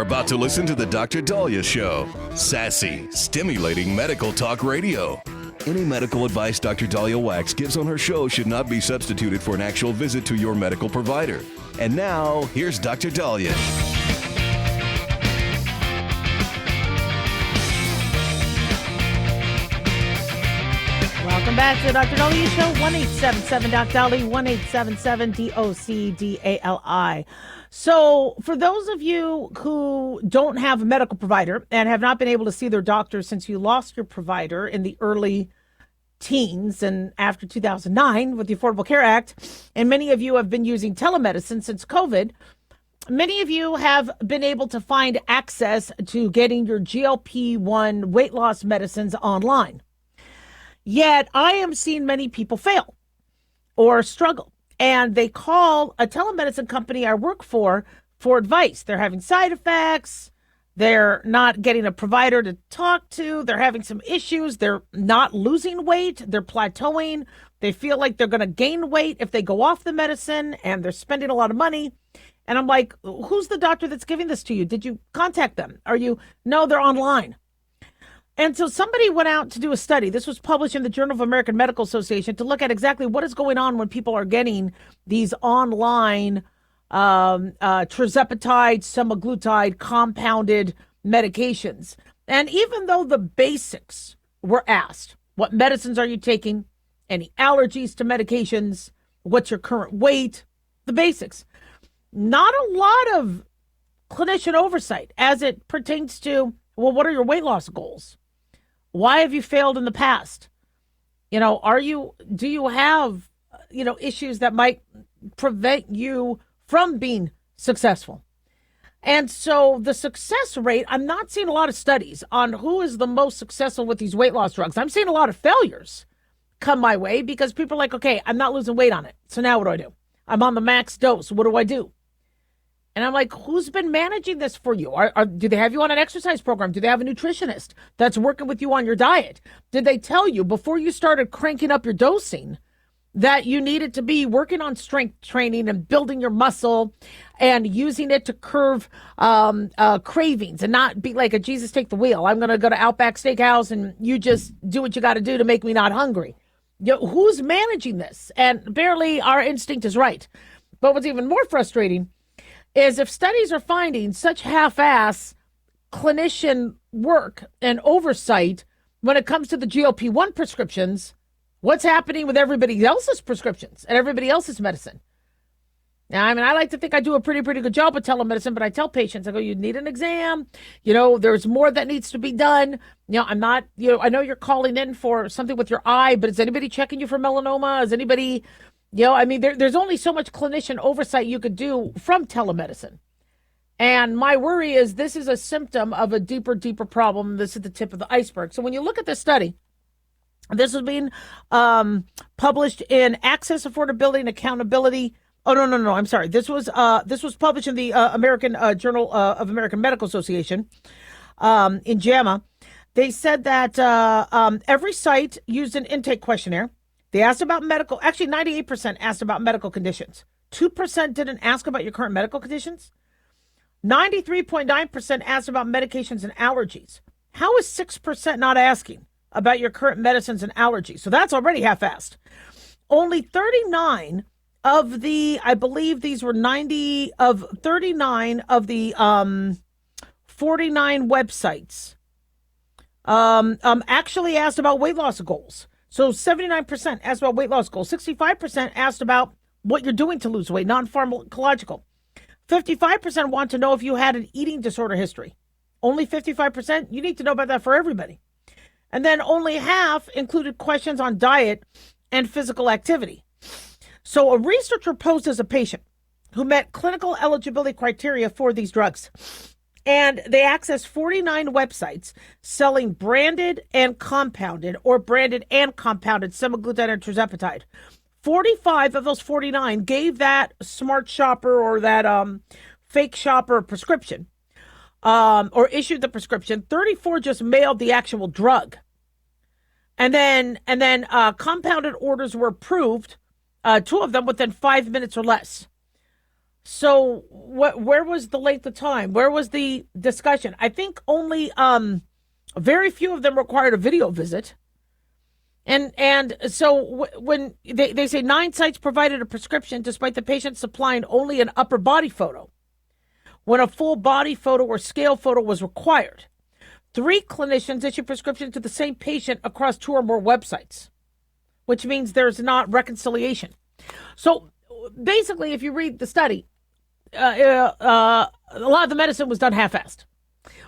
about to listen to the Dr. Dahlia Show. Sassy, stimulating medical talk radio. Any medical advice Dr. Dahlia Wax gives on her show should not be substituted for an actual visit to your medical provider. And now, here's Dr. Dahlia. Welcome back to the Dr. Dahlia Show, 1-877-DOC-DALI, 1-877-DOC-DALI. So for those of you who don't have a medical provider and have not been able to see their doctor since you lost your provider in the early teens and after 2009 with the Affordable Care Act, and many of you have been using telemedicine since COVID, many of you have been able to find access to getting your GLP1 weight loss medicines online. Yet I am seeing many people fail or struggle, and they call a telemedicine company I work for advice. They're having side effects. They're not getting a provider to talk to. They're having some issues. They're not losing weight. They're plateauing. They feel like they're going to gain weight if they go off the medicine, and they're spending a lot of money. And I'm like, who's the doctor that's giving this to you? Did you contact them? No, they're online. And so somebody went out to do a study. This was published in the Journal of American Medical Association to look at exactly what is going on when people are getting these online tirzepatide, semaglutide, compounded medications. And even though the basics were asked, what medicines are you taking? Any allergies to medications? What's your current weight? The basics. Not a lot of clinician oversight as it pertains to, well, what are your weight loss goals? Why have you failed in the past? Do you have, issues that might prevent you from being successful? And so the success rate, I'm not seeing a lot of studies on who is the most successful with these weight loss drugs. I'm seeing a lot of failures come my way because people are like, okay, I'm not losing weight on it. So now what do? I'm on the max dose. What do? And I'm like, who's been managing this for you? Do they have you on an exercise program? Do they have a nutritionist that's working with you on your diet? Did they tell you before you started cranking up your dosing that you needed to be working on strength training and building your muscle and using it to curb cravings and not be like a Jesus take the wheel? I'm going to go to Outback Steakhouse and you just do what you got to do to make me not hungry. Who's managing this? And barely our instinct is right. But what's even more frustrating is if studies are finding such half-ass clinician work and oversight when it comes to the GLP-1 prescriptions, what's happening with everybody else's prescriptions and everybody else's medicine? Now, I like to think I do a pretty good job with telemedicine, but I tell patients, I go, you need an exam. There's more that needs to be done. I'm not, I know you're calling in for something with your eye, but is anybody checking you for melanoma? Is anybody... there's only so much clinician oversight you could do from telemedicine. And my worry is this is a symptom of a deeper problem. This is the tip of the iceberg. So when you look at this study, this is being published in Access, Affordability, and Accountability. Oh, no. I'm sorry. This was published in the American Journal of American Medical Association in JAMA. They said that every site used an intake questionnaire. They asked about 98% asked about medical conditions. 2% didn't ask about your current medical conditions. 93.9% asked about medications and allergies. How is 6% not asking about your current medicines and allergies? So that's already half-assed. Only 39 of the, I believe these were 90 of 39 of the 49 websites actually asked about weight loss goals. So 79% asked about weight loss goals. 65% asked about what you're doing to lose weight, non-pharmacological. 55% want to know if you had an eating disorder history. Only 55%. You need to know about that for everybody. And then only half included questions on diet and physical activity. So a researcher posed as a patient who met clinical eligibility criteria for these drugs. And they accessed 49 websites selling branded and compounded semaglutide and tirzepatide. 45 of those 49 gave that smart shopper or that fake shopper a prescription or issued the prescription. 34 just mailed the actual drug. And then compounded orders were approved, 2 of them within 5 minutes or less. So where was the length of time? Where was the discussion? I think only very few of them required a video visit. And so when they say 9 sites provided a prescription despite the patient supplying only an upper body photo, when a full body photo or scale photo was required. 3 clinicians issued prescriptions to the same patient across 2 or more websites, which means there's not reconciliation. So basically, if you read the study, a lot of the medicine was done half-assed,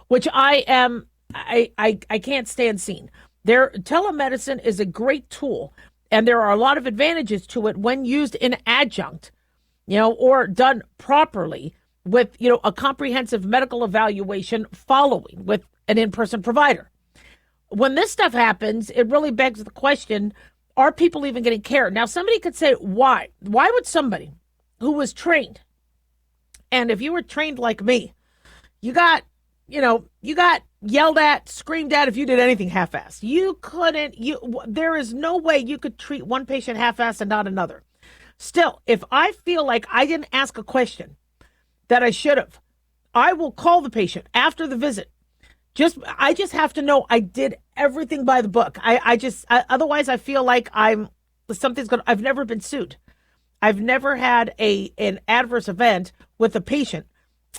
which I can't stand seeing. Telemedicine is a great tool, and there are a lot of advantages to it when used in adjunct, or done properly with, a comprehensive medical evaluation following with an in-person provider. When this stuff happens, it really begs the question, are people even getting care? Now, somebody could say, why? Why would somebody who was trained, and if you were trained like me, you got yelled at, screamed at if you did anything half-assed. There is no way you could treat one patient half-assed and not another. Still, if I feel like I didn't ask a question that I should have, I will call the patient after the visit. I just have to know I did everything by the book. Otherwise I feel like I've never been sued. I've never had an adverse event with a patient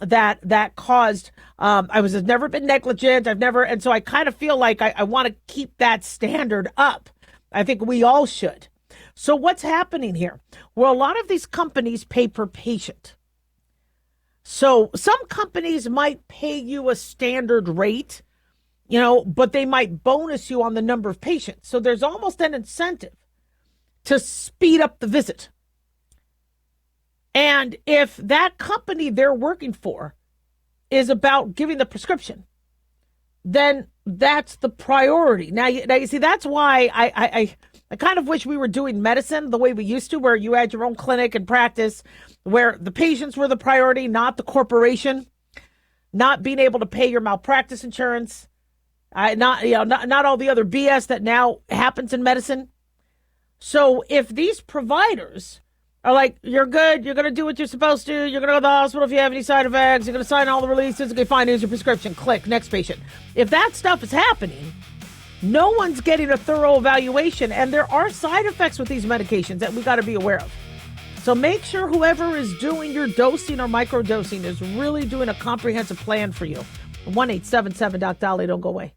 that caused, I've never been negligent. And so I kind of feel like I want to keep that standard up. I think we all should. So what's happening here? Well, a lot of these companies pay per patient. So some companies might pay you a standard rate, but they might bonus you on the number of patients. So there's almost an incentive to speed up the visit. And if that company they're working for is about giving the prescription, then that's the priority. Now you see, that's why I kind of wish we were doing medicine the way we used to, where you had your own clinic and practice, where the patients were the priority, not the corporation, not being able to pay your malpractice insurance, not all the other BS that now happens in medicine. So if these providers are like, you're good, you're going to do what you're supposed to, you're going to go to the hospital if you have any side effects, you're going to sign all the releases, okay, fine, here's your prescription, click, next patient. If that stuff is happening, no one's getting a thorough evaluation, and there are side effects with these medications that we got to be aware of. So make sure whoever is doing your dosing or microdosing is really doing a comprehensive plan for you. 1-877-Doc-Dolly, don't go away.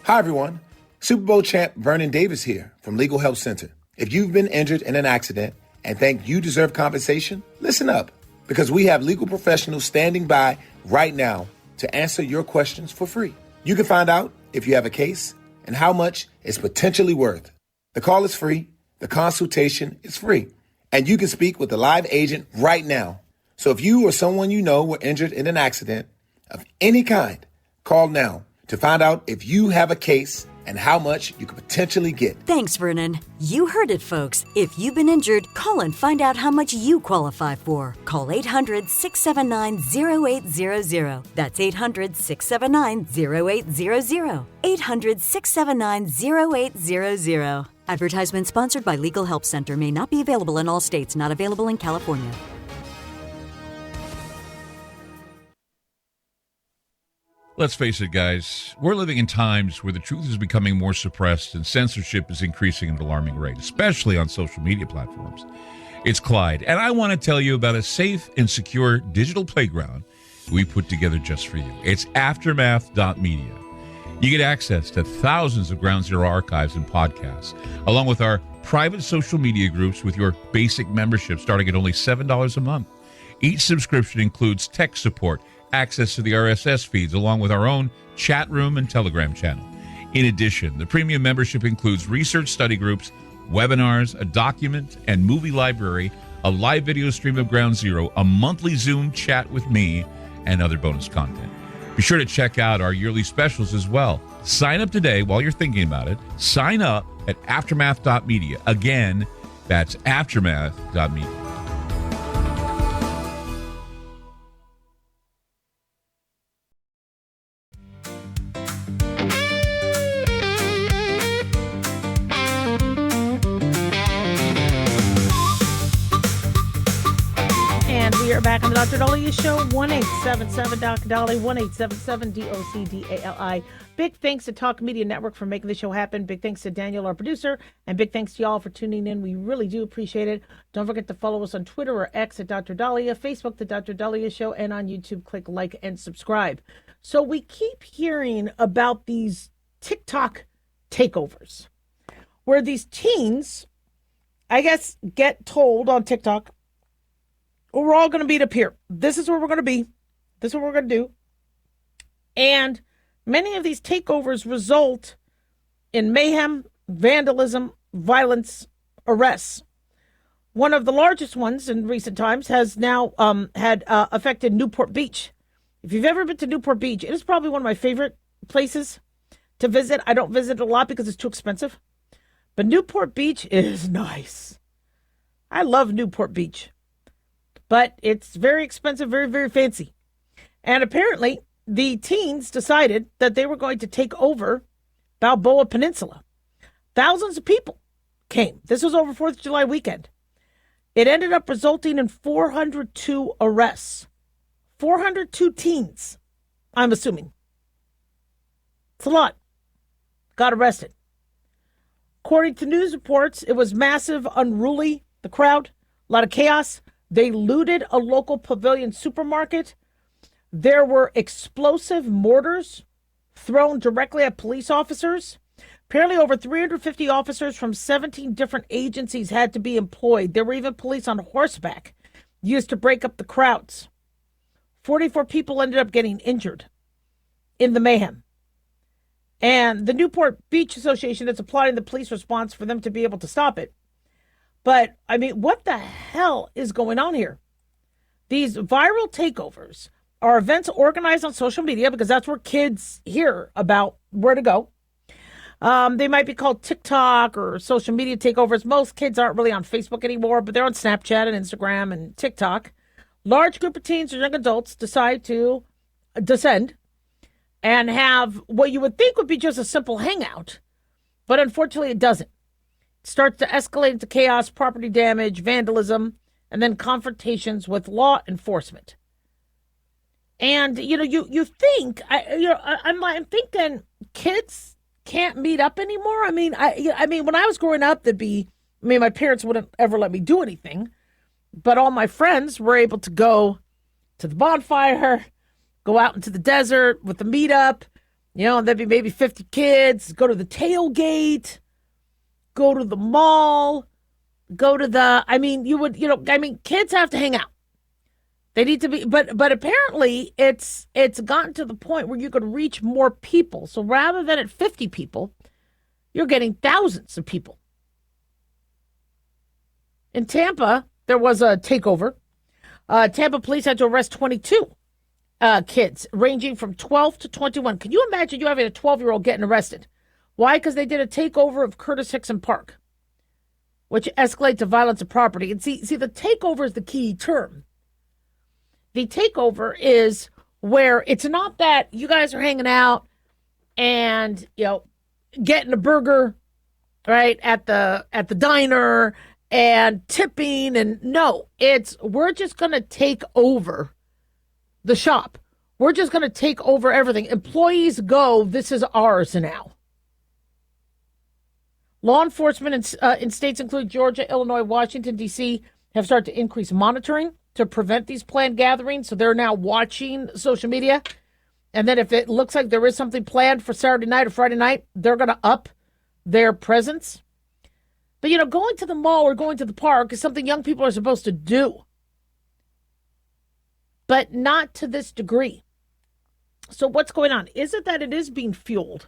Hi, everyone. Super Bowl champ Vernon Davis here from Legal Help Center. If you've been injured in an accident and think you deserve compensation, listen up, because we have legal professionals standing by right now to answer your questions for free. You can find out if you have a case and how much it's potentially worth. The call is free, the consultation is free, and you can speak with a live agent right now. So if you or someone you know were injured in an accident of any kind, call now to find out if you have a case and how much you could potentially get. Thanks, Vernon. You heard it, folks. If you've been injured, call and find out how much you qualify for. Call 800-679-0800. That's 800-679-0800. 800-679-0800. Advertisement sponsored by Legal Help Center. May not be available in all states. Not available in California. Let's face it, guys, we're living in times where the truth is becoming more suppressed and censorship is increasing at an alarming rate, especially on social media platforms. It's Clyde, and I want to tell you about a safe and secure digital playground we put together just for you. It's Aftermath.media. You get access to thousands of Ground Zero archives and podcasts, along with our private social media groups with your basic membership starting at only $7 a month. Each subscription includes tech support, access to the RSS feeds, along with our own chat room and Telegram channel. In addition, the premium membership includes research study groups, webinars, a document and movie library, a live video stream of Ground Zero, a monthly Zoom chat with me, and other bonus content. Be sure to check out our yearly specials as well. Sign up today while you're thinking about it. Sign up at Aftermath.media. Again, that's Aftermath.media. back on the Dr. Dahlia Show. 1-877 Dr. Dolly, 1-877-DOCDALI. Big thanks to Talk Media Network for making the show happen. Big thanks to Daniel, our producer, and big thanks to y'all for tuning in. We really do appreciate it. Don't forget to follow us on Twitter or X at Dr. Dahlia, Facebook, The Dr. Dahlia Show, and on YouTube, click like and subscribe. So we keep hearing about these TikTok takeovers, where these teens, I guess, get told on TikTok, well, we're all going to meet up here. This is where we're going to be. This is what we're going to do. And many of these takeovers result in mayhem, vandalism, violence, arrests. One of the largest ones in recent times has now had affected Newport Beach. If you've ever been to Newport Beach, it is probably one of my favorite places to visit. I don't visit a lot because it's too expensive. But Newport Beach is nice. I love Newport Beach. But it's very expensive, very, very fancy. And apparently, the teens decided that they were going to take over Balboa Peninsula. Thousands of people came. This was over 4th of July weekend. It ended up resulting in 402 arrests. 402 teens, I'm assuming. It's a lot. Got arrested. According to news reports, it was massive, unruly, the crowd, a lot of chaos. They looted a local pavilion supermarket. There were explosive mortars thrown directly at police officers. Apparently over 350 officers from 17 different agencies had to be employed. There were even police on horseback used to break up the crowds. 44 people ended up getting injured in the mayhem. And the Newport Beach Association is applauding the police response for them to be able to stop it. But, I mean, what the hell is going on here? These viral takeovers are events organized on social media because that's where kids hear about where to go. They might be called TikTok or social media takeovers. Most kids aren't really on Facebook anymore, but they're on Snapchat and Instagram and TikTok. Large group of teens or young adults decide to descend and have what you would think would be just a simple hangout, but unfortunately it doesn't. It starts to escalate into chaos, property damage, vandalism, and then confrontations with law enforcement. And you think I'm thinking kids can't meet up anymore. I mean when I was growing up, my parents wouldn't ever let me do anything. But all my friends were able to go to the bonfire, go out into the desert with the meetup, and there'd be maybe 50 kids, go to the tailgate, go to the mall, kids have to hang out. They need to be, but apparently it's gotten to the point where you could reach more people. So rather than at 50 people, you're getting thousands of people. In Tampa, there was a takeover. Tampa police had to arrest 22 kids ranging from 12 to 21. Can you imagine you having a 12-year-old getting arrested? Why? Because they did a takeover of Curtis Hickson Park, which escalated to violence of property. And see, the takeover is the key term. The takeover is where it's not that you guys are hanging out and, getting a burger, right, at the diner and tipping, and no, we're just going to take over the shop. We're just going to take over everything. Employees go, this is ours now. Law enforcement in states including Georgia, Illinois, Washington, D.C. have started to increase monitoring to prevent these planned gatherings. So they're now watching social media. And then if it looks like there is something planned for Saturday night or Friday night, they're going to up their presence. But, going to the mall or going to the park is something young people are supposed to do. But not to this degree. So what's going on? Is it that it is being fueled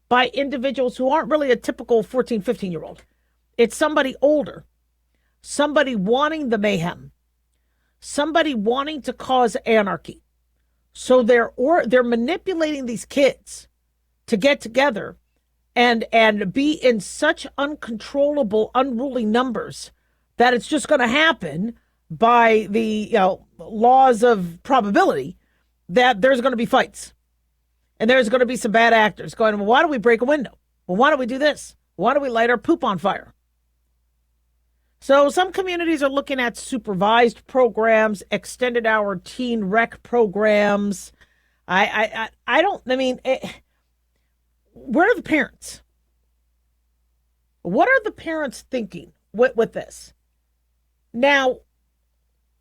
by individuals who aren't really a typical 14, 15-year-old? It's somebody older, somebody wanting the mayhem, somebody wanting to cause anarchy. So they're manipulating these kids to get together and be in such uncontrollable, unruly numbers that it's just going to happen by the laws of probability that there's going to be fights. And there's going to be some bad actors going, well, why don't we break a window? Well, why don't we do this? Why don't we light our poop on fire? So some communities are looking at supervised programs, extended hour teen rec programs. I don't, I mean, where are the parents? What are the parents thinking with this? Now,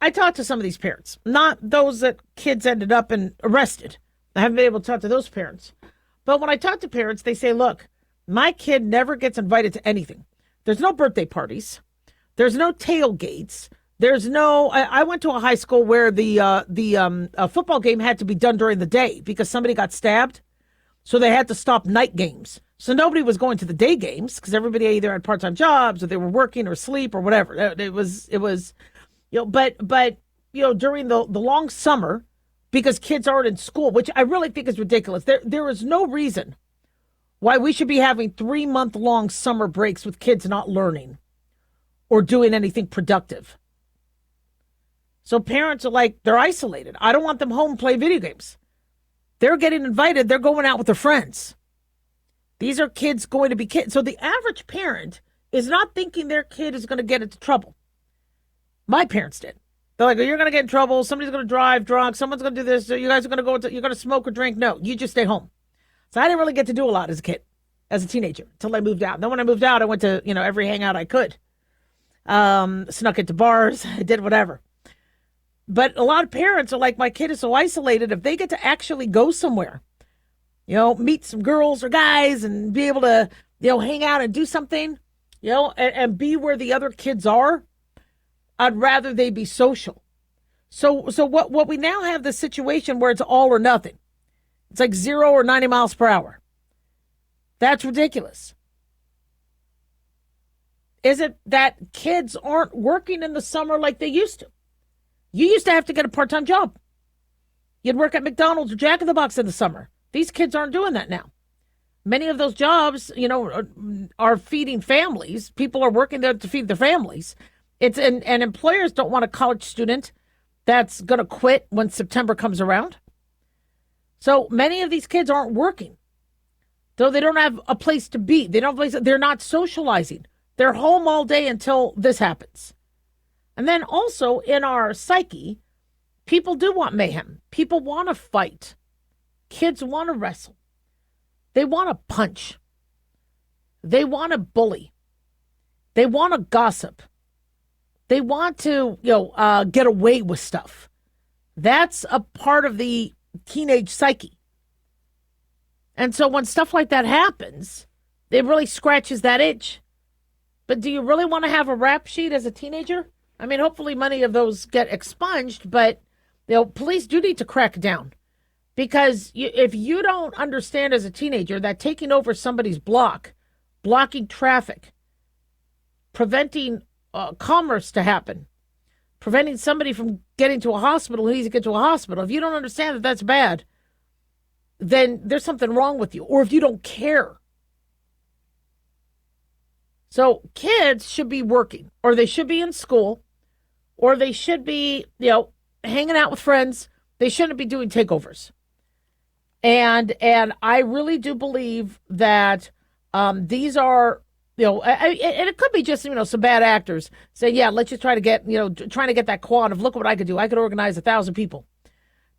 I talked to some of these parents, not those that kids ended up and arrested. I haven't been able to talk to those parents. But when I talk to parents, they say, look, my kid never gets invited to anything. There's no birthday parties. There's no tailgates. There's no, I went to a high school where the football game had to be done during the day because somebody got stabbed. So they had to stop night games. So nobody was going to the day games because everybody either had part-time jobs or they were working or asleep or whatever. It was, but during the long summer, because kids aren't in school, which I really think is ridiculous. There is no reason why we should be having 3-month-long summer breaks with kids not learning or doing anything productive. So parents are like, they're isolated. I don't want them home playing video games. They're getting invited. They're going out with their friends. These are kids going to be kids. So the average parent is not thinking their kid is going to get into trouble. My parents did. They're like, oh, you're going to get in trouble. Somebody's going to drive drunk. Someone's going to do this. You guys are going to you're going to smoke or drink. No, you just stay home. So I didn't really get to do a lot as a kid, as a teenager, until I moved out. And then when I moved out, I went to, every hangout I could. Snuck into bars. I did whatever. But a lot of parents are like, my kid is so isolated. If they get to actually go somewhere, meet some girls or guys and be able to, hang out and do something, and be where the other kids are, I'd rather they be social. So what we now have the situation where it's all or nothing. It's like 0 or 90 miles per hour. That's ridiculous. Is it that kids aren't working in the summer like they used to? You used to have to get a part-time job. You'd work at McDonald's or Jack in the Box in the summer. These kids aren't doing that now. Many of those jobs, are feeding families. People are working there to feed their families. And employers don't want a college student that's going to quit when September comes around. So many of these kids aren't working. Though they don't have a place to be. They're not socializing. They're home all day until this happens. And then also in our psyche, people do want mayhem. People want to fight. Kids want to wrestle. They want to punch. They want to bully. They want to gossip. They want to, get away with stuff. That's a part of the teenage psyche. And so when stuff like that happens, it really scratches that itch. But do you really want to have a rap sheet as a teenager? I mean, hopefully many of those get expunged, but police do need to crack down. Because if you don't understand as a teenager that taking over somebody's block, blocking traffic, preventing commerce to happen, preventing somebody from getting to a hospital who needs to get to a hospital, if you don't understand that that's bad, then there's something wrong with you. Or if you don't care. So kids should be working, or they should be in school, or they should be, hanging out with friends. They shouldn't be doing takeovers. And I really do believe that these are, and it could be just, some bad actors say, yeah, let's just try to get, trying to get that quad of, look what I could do. I could organize 1,000 people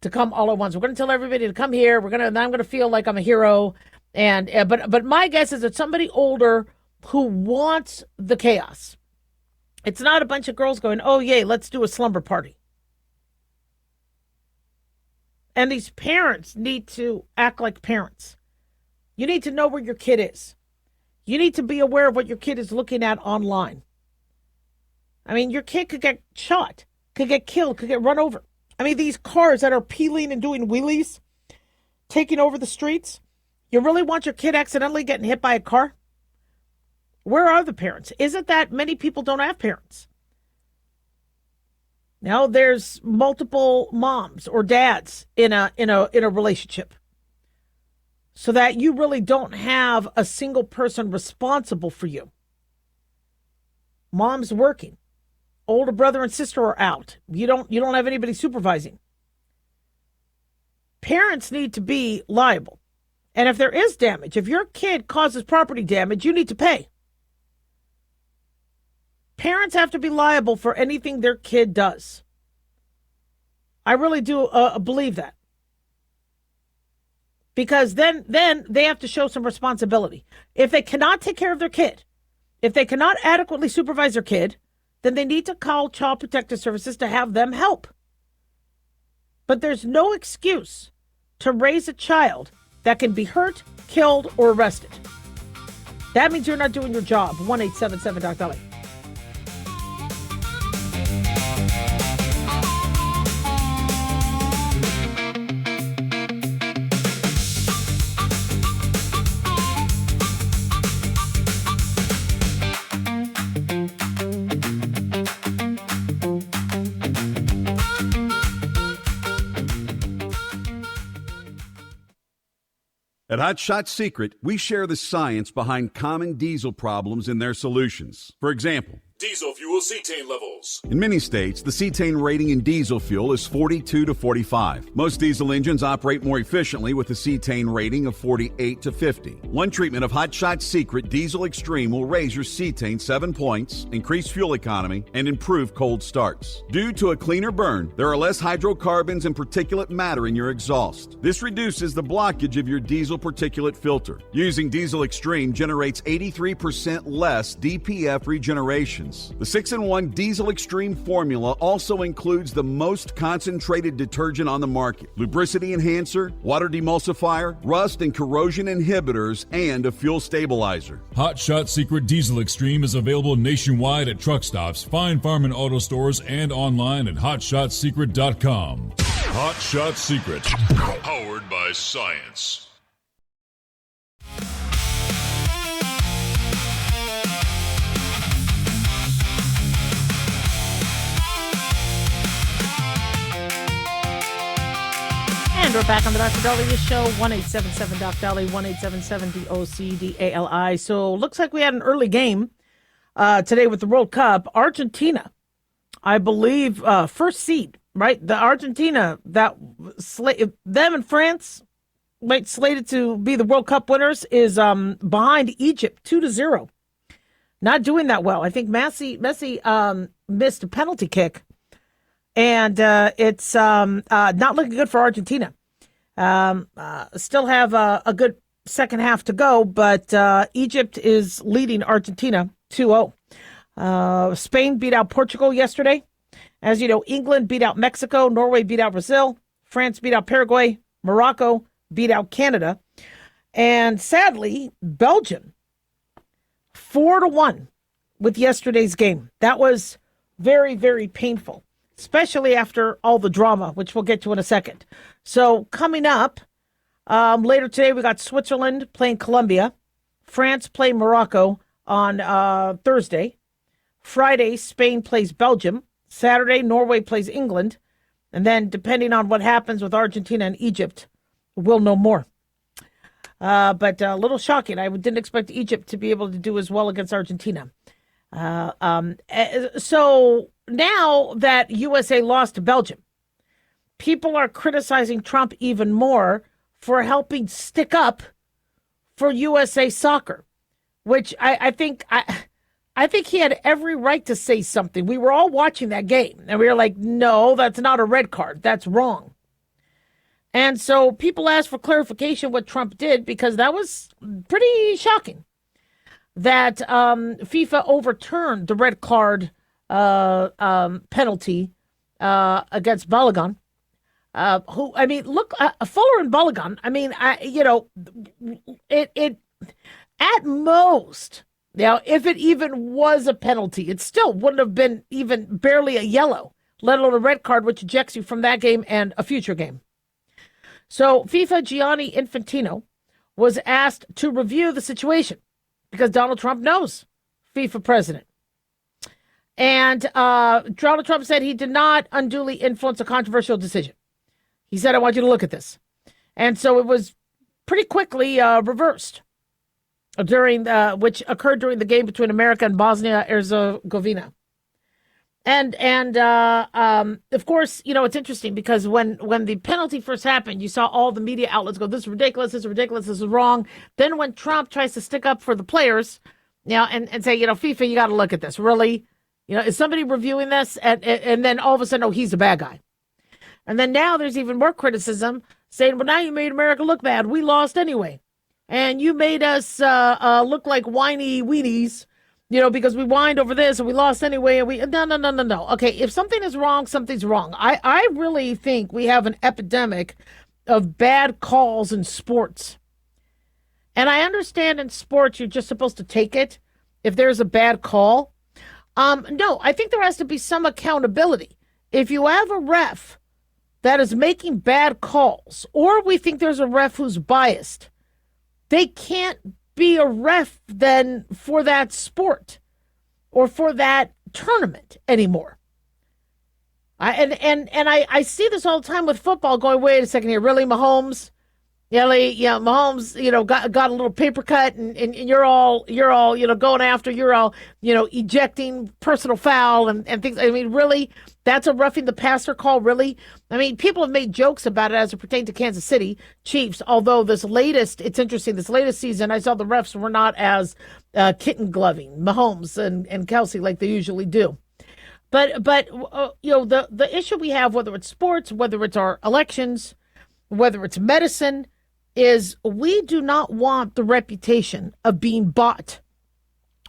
to come all at once. We're going to tell everybody to come here. I'm going to feel like I'm a hero. But my guess is that somebody older who wants the chaos. It's not a bunch of girls going, oh, yay, let's do a slumber party. And these parents need to act like parents. You need to know where your kid is. You need to be aware of what your kid is looking at online. I mean, your kid could get shot, could get killed, could get run over. I mean, these cars that are peeling and doing wheelies, taking over the streets. You really want your kid accidentally getting hit by a car? Where are the parents? Is it that many people don't have parents? Now there's multiple moms or dads in a relationship, so that you really don't have a single person responsible for you. Mom's working, older brother and sister are out. You don't have anybody supervising. Parents need to be liable, and if there is damage, if your kid causes property damage, you need to pay. Parents have to be liable for anything their kid does. I really do believe that. Because then they have to show some responsibility. If they cannot take care of their kid, if they cannot adequately supervise their kid, then they need to call Child Protective Services to have them help. But there's no excuse to raise a child that can be hurt, killed, or arrested. That means you're not doing your job. 1-877-DOC-DOLLY. At Hot Shot Secret, we share the science behind common diesel problems and their solutions. For example, diesel fuel cetane levels. in many states, the cetane rating in diesel fuel is 42 to 45. Most diesel engines operate more efficiently with a cetane rating of 48 to 50. One treatment of Hot Shot Secret Diesel Extreme will raise your cetane 7 points, increase fuel economy, and improve cold starts. Due to a cleaner burn, there are less hydrocarbons and particulate matter in your exhaust. This reduces the blockage of your diesel particulate filter. Using Diesel Extreme generates 83% less DPF regeneration. The 6-in-1 Diesel Extreme formula also includes the most concentrated detergent on the market, lubricity enhancer, water demulsifier, rust and corrosion inhibitors, and a fuel stabilizer. Hot Shot Secret Diesel Extreme is available nationwide at truck stops, fine farm and auto stores, and online at hotshotsecret.com. Hot Shot Secret. Powered by science. And we're back on the Dr. Dahlia Show, 1-877-DOC-DOLLY, 1-877-DOC-DALI. So looks like we had an early game today with the World Cup. Argentina, I believe, first seed, right? The Argentina, them and France, right, slated to be the World Cup winners, is behind Egypt 2-0. Not doing that well. I think Messi missed a penalty kick. And it's not looking good for Argentina. Still have a good second half to go, but Egypt is leading Argentina 2-0. Spain beat out Portugal yesterday. As you know, England beat out Mexico. Norway beat out Brazil. France beat out Paraguay. Morocco beat out Canada. And sadly, Belgium 4-1 with yesterday's game. That was very, very painful, especially after all the drama, which we'll get to in a second. So coming up later today, we got Switzerland playing Colombia, France playing Morocco on Thursday. Friday, Spain plays Belgium. Saturday, Norway plays England. And then depending on what happens with Argentina and Egypt, we'll know more. But a little shocking. I didn't expect Egypt to be able to do as well against Argentina. So now that USA lost to Belgium, people are criticizing Trump even more for helping stick up for USA soccer, which I think he had every right to say something. We were all watching that game, and we were like, no, that's not a red card. That's wrong. And so people asked for clarification what Trump did, because that was pretty shocking that FIFA overturned the red card penalty against Balogun. Fuller and Balogun, it at most, now, if it even was a penalty, it still wouldn't have been even barely a yellow, let alone a red card, which ejects you from that game and a future game. So FIFA Gianni Infantino was asked to review the situation because Donald Trump knows FIFA president. And Donald Trump said he did not unduly influence a controversial decision. He said, I want you to look at this. And so it was pretty quickly reversed which occurred during the game between America and Bosnia-Herzegovina. And of course, it's interesting because when the penalty first happened, you saw all the media outlets go, this is ridiculous, this is ridiculous, this is wrong. Then when Trump tries to stick up for the players, and say, FIFA, you got to look at this. Really? Is somebody reviewing this? And then all of a sudden, oh, he's a bad guy. And then now there's even more criticism saying, well, now you made America look bad. We lost anyway. And you made us look like whiny weenies, because we whined over this and we lost anyway. And no. Okay, if something is wrong, something's wrong. I really think we have an epidemic of bad calls in sports. And I understand in sports you're just supposed to take it if there's a bad call. No, I think there has to be some accountability. If you have a ref that is making bad calls, or we think there's a ref who's biased, they can't be a ref then for that sport or for that tournament anymore. I see this all the time with football going, wait a second here, really, Mahomes? Mahomes, got a little paper cut and you're all, going after, you're all, ejecting personal foul and things. I mean, really, that's a roughing the passer call, really? I mean, people have made jokes about it as it pertained to Kansas City Chiefs, although it's interesting, this latest season, I saw the refs were not as kitten gloving Mahomes and Kelsey like they usually do. But the issue we have, whether it's sports, whether it's our elections, whether it's medicine, is we do not want the reputation of being bought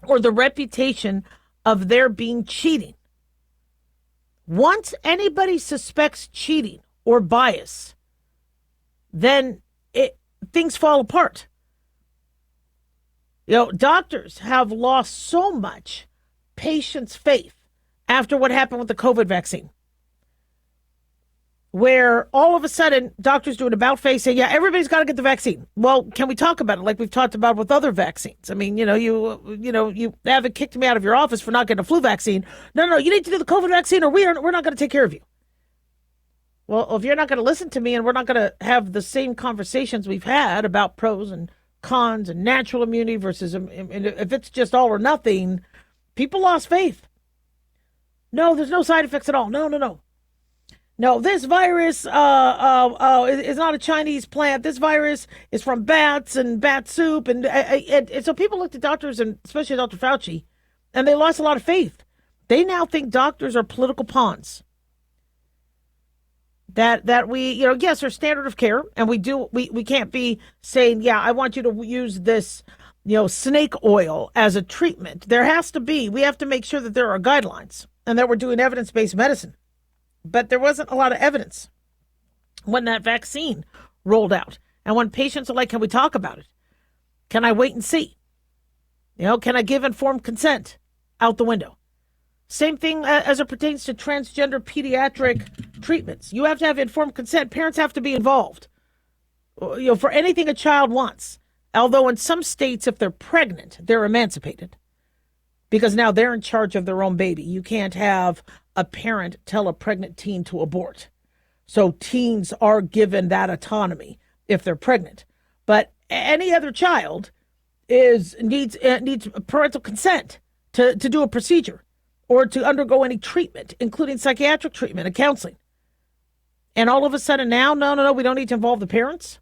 or the reputation of there being cheating. Once anybody suspects cheating or bias, then things fall apart. Doctors have lost so much patients' faith after what happened with the COVID vaccine, where all of a sudden doctors do an about face saying, yeah, everybody's got to get the vaccine. Well, can we talk about it like we've talked about with other vaccines? I mean, you haven't kicked me out of your office for not getting a flu vaccine. No, you need to do the COVID vaccine or we're not going to take care of you. Well, if you're not going to listen to me and we're not going to have the same conversations we've had about pros and cons and natural immunity versus, if it's just all or nothing, people lost faith. No, there's no side effects at all. No. No, this virus is not a Chinese plant. This virus is from bats and bat soup. And so people looked at doctors, and especially Dr. Fauci, and they lost a lot of faith. They now think doctors are political pawns. That we, yes, our standard of care, and we can't be saying, yeah, I want you to use this, snake oil as a treatment. We have to make sure that there are guidelines and that we're doing evidence-based medicine. But there wasn't a lot of evidence when that vaccine rolled out. And when patients are like, can we talk about it? Can I wait and see? Can I give informed consent? Out the window. Same thing as it pertains to transgender pediatric treatments. You have to have informed consent. Parents have to be involved, for anything a child wants. Although in some states, if they're pregnant, they're emancipated because now they're in charge of their own baby. You can't have a parent tell a pregnant teen to abort. So teens are given that autonomy if they're pregnant. But any other child needs parental consent to do a procedure or to undergo any treatment, including psychiatric treatment and counseling. And all of a sudden now, no, we don't need to involve the parents.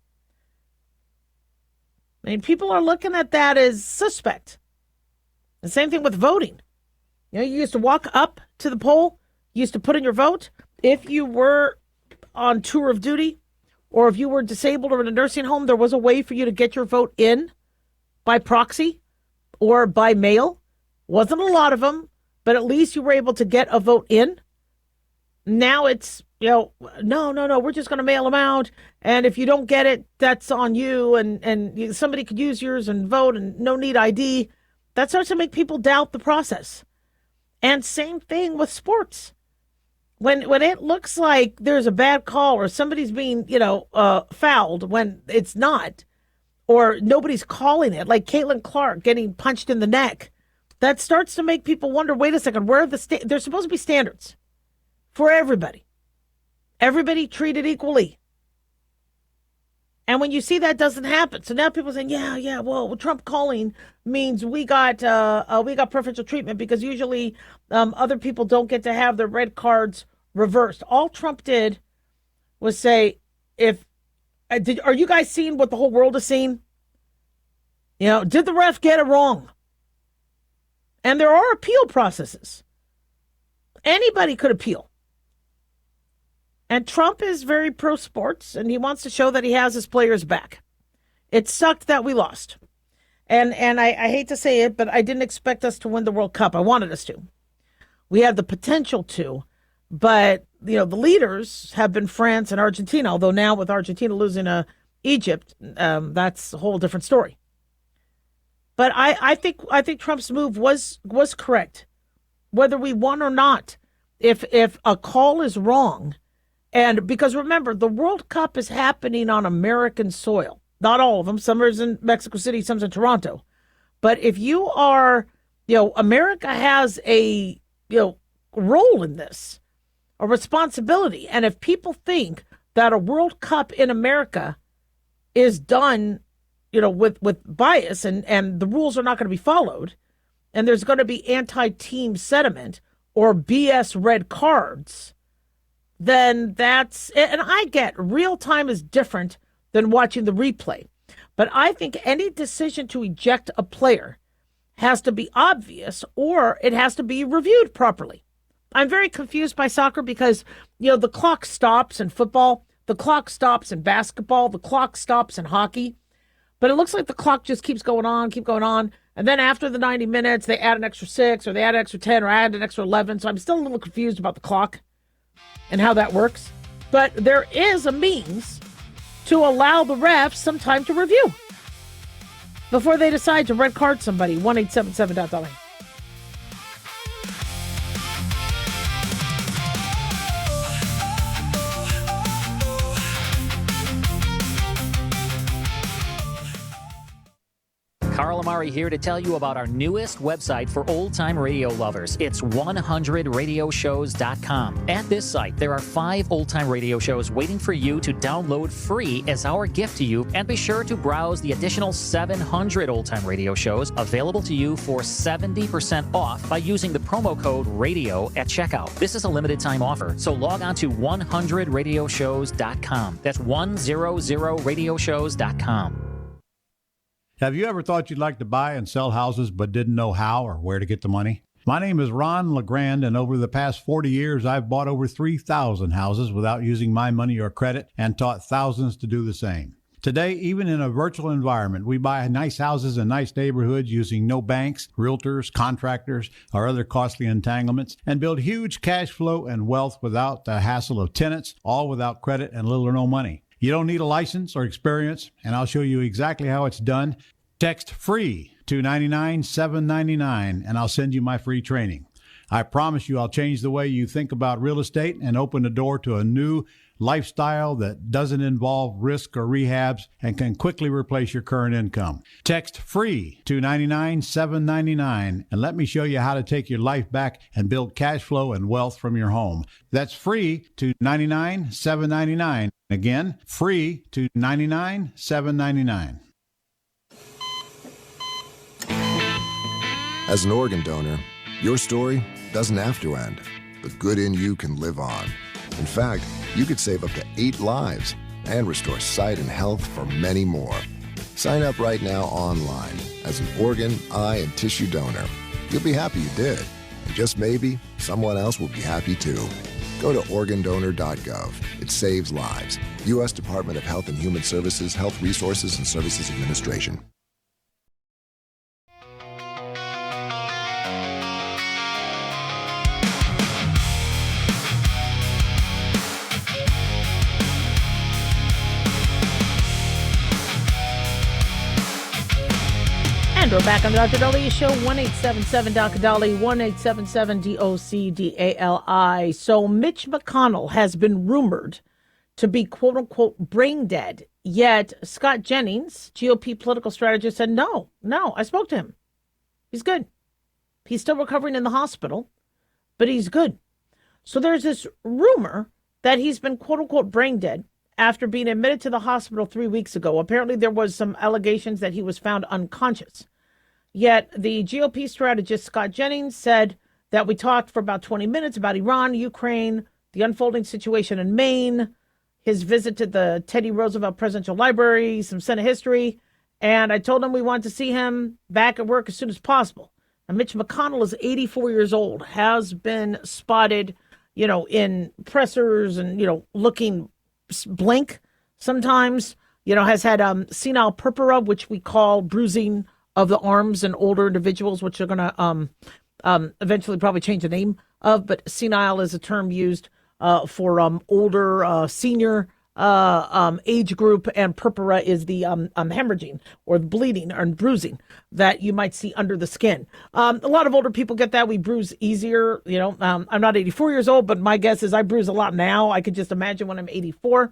I mean, people are looking at that as suspect. The same thing with voting. You used to walk up to the poll, you used to put in your vote. If you were on tour of duty or if you were disabled or in a nursing home, there was a way for you to get your vote in by proxy or by mail. Wasn't a lot of them, but at least you were able to get a vote in. Now it's, no, we're just going to mail them out. And if you don't get it, that's on you. And somebody could use yours and vote and no need ID. That starts to make people doubt the process. And same thing with sports. When it looks like there's a bad call or somebody's being, fouled when it's not, or nobody's calling it, like Caitlin Clark getting punched in the neck, that starts to make people wonder, wait a second, where are there's supposed to be standards for everybody. Everybody treated equally. And when you see that doesn't happen, so now people are saying, well, Trump calling means we got preferential treatment because usually other people don't get to have their red cards reversed. All Trump did was say, are you guys seeing what the whole world is seeing? Did the ref get it wrong? And there are appeal processes. Anybody could appeal. And Trump is very pro sports, and he wants to show that he has his players back. It sucked that we lost. And I hate to say it, but I didn't expect us to win the World Cup. I wanted us to. We had the potential to, but the leaders have been France and Argentina. Although now with Argentina losing to Egypt, that's a whole different story. But I think Trump's move was correct, whether we won or not. If a call is wrong, and because remember the World Cup is happening on American soil. Not all of them. Some are in Mexico City, some's in Toronto. But if you are, America has a, role in this, a responsibility. And if people think that a World Cup in America is done, with bias and the rules are not going to be followed, and there's going to be anti-team sentiment or BS red cards, then that's, and I get real time is different than watching the replay. But I think any decision to eject a player has to be obvious or it has to be reviewed properly. I'm very confused by soccer because, the clock stops in football, the clock stops in basketball, the clock stops in hockey. But it looks like the clock just keeps going on. And then after the 90 minutes, they add an extra 6 or they add an extra 10 or add an extra 11. So I'm still a little confused about the clock and how that works. But there is a means to allow the refs some time to review before they decide to red card somebody. 1-877-LA. Carl Amari here to tell you about our newest website for old-time radio lovers. It's 100radioshows.com. At this site, there are 5 old-time radio shows waiting for you to download free as our gift to you, and be sure to browse the additional 700 old-time radio shows available to you for 70% off by using the promo code RADIO at checkout. This is a limited-time offer, so log on to 100radioshows.com. That's 100radioshows.com. Have you ever thought you'd like to buy and sell houses but didn't know how or where to get the money? My name is Ron LeGrand, and over the past 40 years, I've bought over 3,000 houses without using my money or credit and taught thousands to do the same. Today, even in a virtual environment, we buy nice houses in nice neighborhoods using no banks, realtors, contractors, or other costly entanglements, and build huge cash flow and wealth without the hassle of tenants, all without credit and little or no money. You don't need a license or experience, and I'll show you exactly how it's done. Text FREE to 99799, and I'll send you my free training. I promise you I'll change the way you think about real estate and open the door to a new lifestyle that doesn't involve risk or rehabs and can quickly replace your current income. Text FREE to 99799 and let me show you how to take your life back and build cash flow and wealth from your home. That's FREE to 99799. Again, FREE to 99799. As an organ donor, your story doesn't have to end. The good in you can live on. In fact, you could save up to 8 lives and restore sight and health for many more. Sign up right now online as an organ, eye, and tissue donor. You'll be happy you did. And just maybe, someone else will be happy too. Go to organdonor.gov. It saves lives. U.S. Department of Health and Human Services, Health Resources and Services Administration. And we're back on the Dr. Daliah Show, 1-877-DOC-DALI, 1-877-DOC-DALI. So Mitch McConnell has been rumored to be, quote-unquote, brain dead. Yet Scott Jennings, GOP political strategist, said, no, I spoke to him. He's good. He's still recovering in the hospital, but he's good. So there's this rumor that he's been, quote-unquote, brain dead after being admitted to the hospital 3 weeks ago. Apparently there was some allegations that he was found unconscious. Yet the GOP strategist Scott Jennings said that we talked for about 20 minutes about Iran, Ukraine, the unfolding situation in Maine, his visit to the Teddy Roosevelt Presidential Library, some Senate history, and I told him we wanted to see him back at work as soon as possible. And Mitch McConnell is 84 years old, has been spotted, in pressers and, looking blank sometimes, has had senile purpura, which we call bruising of the arms in older individuals, which are going to eventually probably change the name of, but senile is a term used for older senior age group, and purpura is the hemorrhaging or the bleeding and bruising that you might see under the skin. A lot of older people get that. We bruise easier. I'm not 84 years old, but my guess is I bruise a lot now. I could just imagine when I'm 84.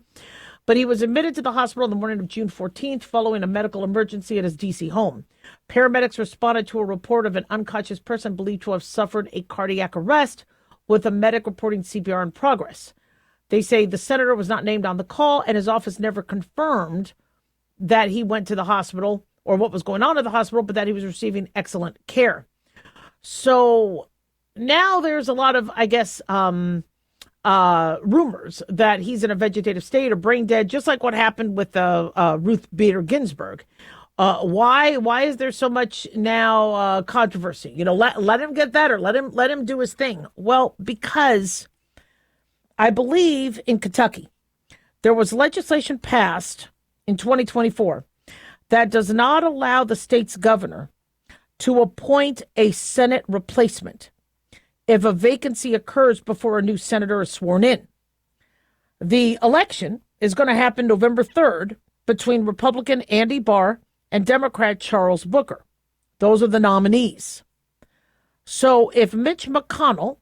But he was admitted to the hospital in the morning of June 14th following a medical emergency at his D.C. home. Paramedics responded to a report of an unconscious person believed to have suffered a cardiac arrest, with a medic reporting CPR in progress. They say the senator was not named on the call, and his office never confirmed that he went to the hospital or what was going on at the hospital, but that he was receiving excellent care. So now there's a lot of, I guess, rumors that he's in a vegetative state or brain dead, just like what happened with Ruth Bader Ginsburg. Why is there so much now controversy? Let him get that, or let him do his thing. Well, because I believe in Kentucky, there was legislation passed in 2024 that does not allow the state's governor to appoint a Senate replacement if a vacancy occurs before a new senator is sworn in. The election is going to happen November 3rd between Republican Andy Barr and Democrat Charles Booker. Those are the nominees. So if Mitch McConnell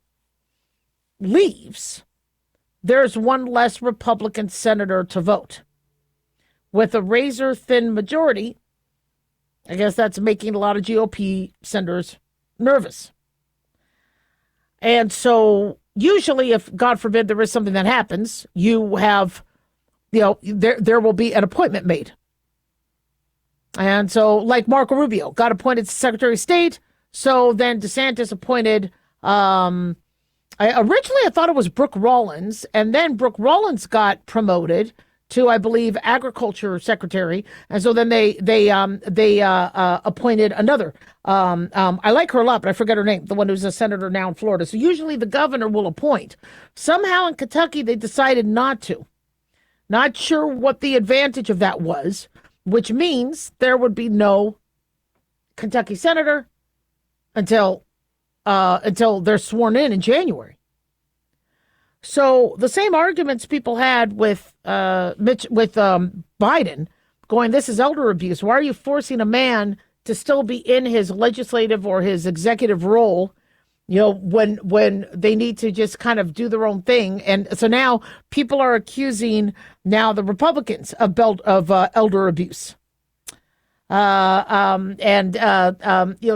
leaves, there's one less Republican senator to vote. With a razor-thin majority, I guess that's making a lot of GOP senators nervous. And so usually if, God forbid, there is something that happens, you have, there will be an appointment made. And so like Marco Rubio got appointed Secretary of State. So then DeSantis appointed, originally I thought it was Brooke Rollins, and then Brooke Rollins got promoted to, I believe, Agriculture Secretary. And so then they appointed another. I like her a lot, but I forget her name, the one who's a senator now in Florida. So usually the governor will appoint. Somehow in Kentucky, they decided not to. Not sure what the advantage of that was, which means there would be no Kentucky senator until they're sworn in January. So the same arguments people had with Biden, going, this is elder abuse. Why are you forcing a man to still be in his legislative or his executive role, when they need to just kind of do their own thing? And so now people are accusing now the Republicans of elder abuse.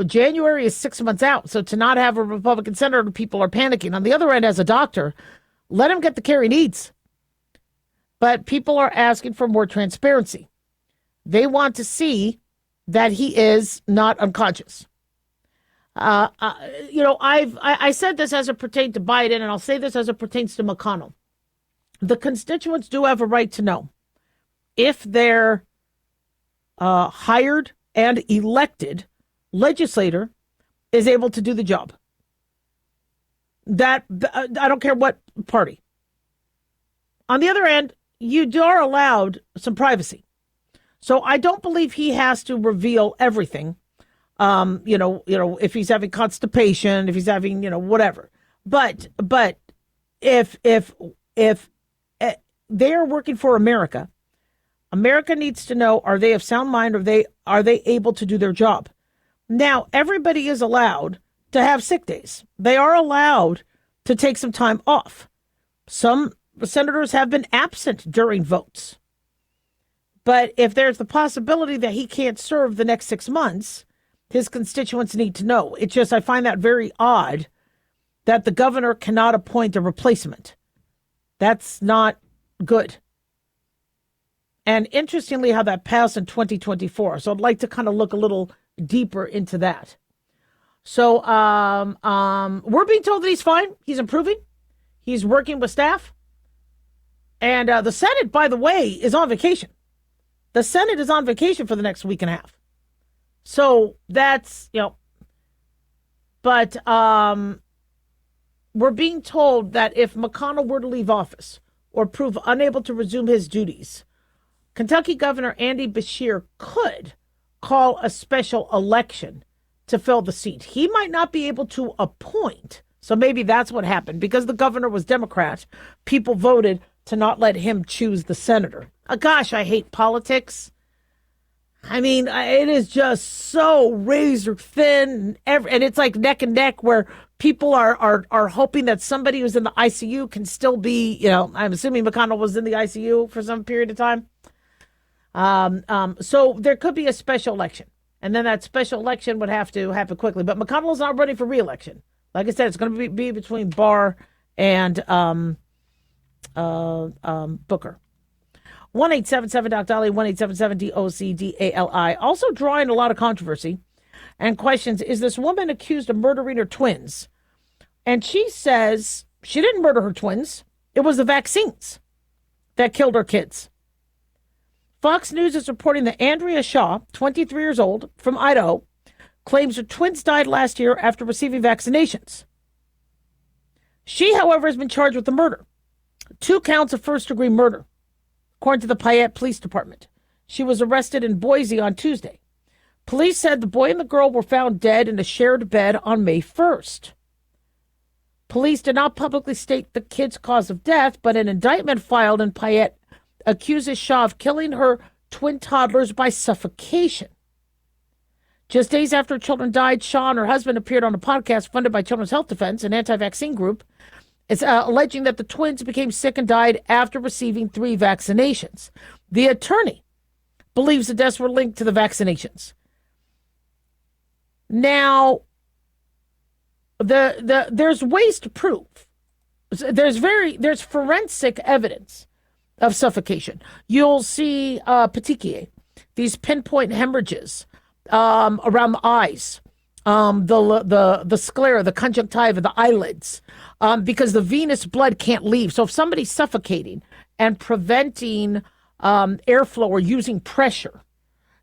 January is 6 months out. So to not have a Republican senator, people are panicking. On the other end, as a doctor, let him get the care he needs. But people are asking for more transparency. They want to see that he is not unconscious. I said this as it pertained to Biden, and I'll say this as it pertains to McConnell. The constituents do have a right to know if their hired and elected legislator is able to do the job. That I don't care what party. On the other end, you are allowed some privacy. So I don't believe he has to reveal everything. If he's having constipation, if he's having, whatever. But if they are working for America, America needs to know, are they of sound mind? Are they able to do their job? Now, everybody is allowed to have sick days. They are allowed to take some time off. Some senators have been absent during votes. But if there's the possibility that he can't serve the next 6 months, his constituents need to know. It's just, I find that very odd that the governor cannot appoint a replacement. That's not good. And interestingly, how that passed in 2024. So I'd like to kind of look a little deeper into that. So we're being told that he's fine. He's improving. He's working with staff. And the Senate, by the way, is on vacation. The Senate is on vacation for the next week and a half. So that's, But we're being told that if McConnell were to leave office or prove unable to resume his duties, Kentucky Governor Andy Beshear could call a special election to fill the seat. He might not be able to appoint. So maybe that's what happened. Because the governor was Democrat, people voted to not let him choose the senator. Gosh, I hate politics. I mean, it is just so razor thin, and it's like neck and neck where people are hoping that somebody who's in the ICU can still be, I'm assuming McConnell was in the ICU for some period of time. So there could be a special election, and then that special election would have to happen quickly. But McConnell is not running for re-election. Like I said, it's going to be between Barr and Booker. 1-877-DOC-DALI, 1-877-DOC-DALI. Also drawing a lot of controversy and questions is this woman accused of murdering her twins. And she says she didn't murder her twins. It was the vaccines that killed her kids. Fox News is reporting that Andrea Shaw, 23 years old, from Idaho, claims her twins died last year after receiving vaccinations. She, however, has been charged with the murder. 2 counts of first-degree murder, according to the Payette Police Department. She was arrested in Boise on Tuesday. Police said the boy and the girl were found dead in a shared bed on May 1st. Police did not publicly state the kid's cause of death, but an indictment filed in Payette accuses Shaw of killing her twin toddlers by suffocation. Just days after her children died, Shaw and her husband appeared on a podcast funded by Children's Health Defense, an anti-vaccine group. It's alleging that the twins became sick and died after receiving 3 vaccinations. The attorney believes the deaths were linked to the vaccinations. Now, there's ways to prove. There's forensic evidence of suffocation. You'll see petechiae, these pinpoint hemorrhages around the eyes, the sclera, the conjunctiva, the eyelids, because the venous blood can't leave. So if somebody's suffocating and preventing airflow or using pressure,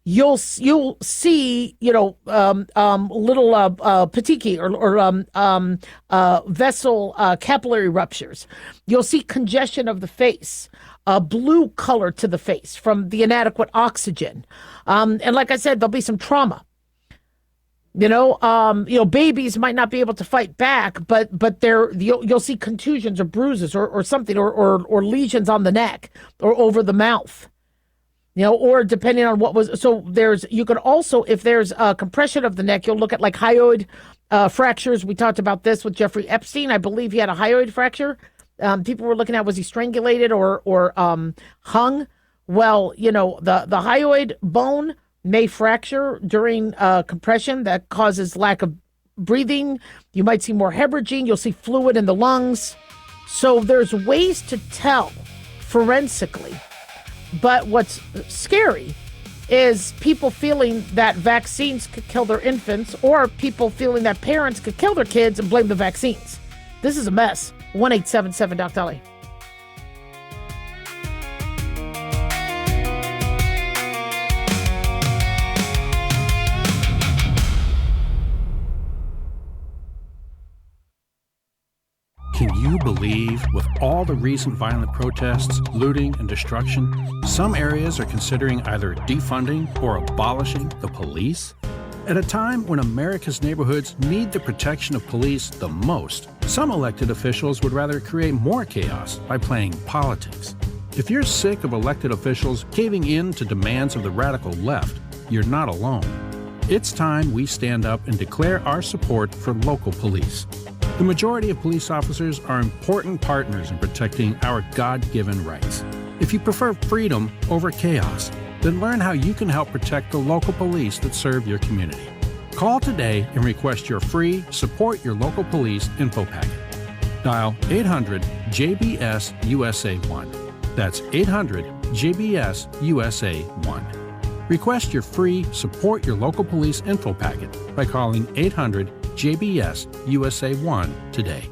you'll see, little petechiae or vessel capillary ruptures. You'll see congestion of the face, blue color to the face from the inadequate oxygen. And like I said, there'll be some trauma. Babies might not be able to fight back, but you'll see contusions or bruises or something or lesions on the neck or over the mouth. Or depending on what was, you could also, if there's a compression of the neck, you'll look at like hyoid fractures. We talked about this with Jeffrey Epstein. I believe he had a hyoid fracture. People were looking at, was he strangulated or hung? Well, the hyoid bone may fracture during compression that causes lack of breathing. You might see more hemorrhaging. You'll see fluid in the lungs. So there's ways to tell forensically. But what's scary is people feeling that vaccines could kill their infants, or people feeling that parents could kill their kids and blame the vaccines. This is a mess. 1-877-DOC-DALI. Can you believe, with all the recent violent protests, looting, and destruction, some areas are considering either defunding or abolishing the police? At a time when America's neighborhoods need the protection of police the most, some elected officials would rather create more chaos by playing politics. If you're sick of elected officials caving in to demands of the radical left, you're not alone. It's time we stand up and declare our support for local police. The majority of police officers are important partners in protecting our God-given rights. If you prefer freedom over chaos, then learn how you can help protect the local police that serve your community. Call today and request your free Support Your Local Police info packet. Dial 800-JBS-USA-1. That's 800-JBS-USA-1. Request your free Support Your Local Police info packet by calling 800-JBS-USA-1 today.